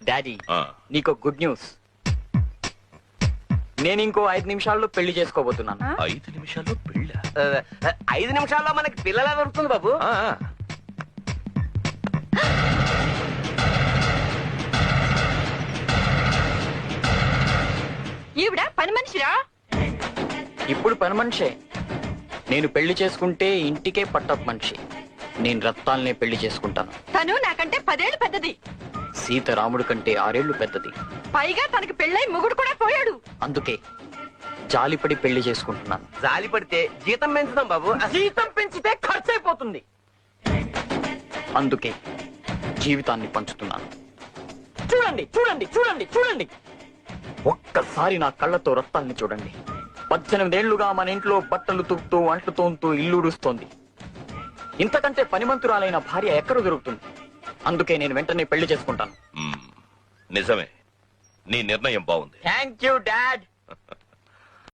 Daddy నీకు good news. నేను ఇంకో 5 నిమిషాల్లో పెళ్లి చేసుకోబోతున్నాను. 5 నిమిషాల్లో పెళ్ళ? 5 నిమిషాల్లో మనకి పిల్లలా దొరుకుతుంది బాబు. ఈవిడ పని మనిషిరా? ఇప్పుడు పని మనిషే. నేను పెళ్లి చేసుకుంటే ఇంటికే పట్టపు మనిషి. నేను రత్తాలనే పెళ్లి చేసుకుంటాను. తను నాకంటే 10 ఏళ్ళు పెద్దది. సీత రాముడి కంటే 6 ఏళ్లు పెద్దది. పైగా తనకి పెళ్ళై మొగుడు కూడా పోయాడు. అందుకే జాలిపడి పెళ్లి చేసుకుంటున్నాను. జాలి పడితే జీతం పెంచుదాం బాబు. జీతం పెంచితే ఖర్చు అయిపోతుంది. అందుకే జీవితాన్ని పంచుతున్నాను. చూడండి చూడండి చూడండి చూడండి, ఒక్కసారి నా కళ్ళతో రత్తాల్ని చూడండి. 18 ఏళ్లుగా మన ఇంట్లో బట్టలు తుక్కుతూ అంట్లు తోంతూ ఇల్లు ఉడుస్తోంది. ఇంతకంటే పనిమంతురాలైన భార్య ఎక్కడ దొరుకుతుంది? అందుకే నేను వెంటనే పెళ్లి చేసుకుంటాను. నిజమే, నీ నిర్ణయం బాగుంది. Thank you dad.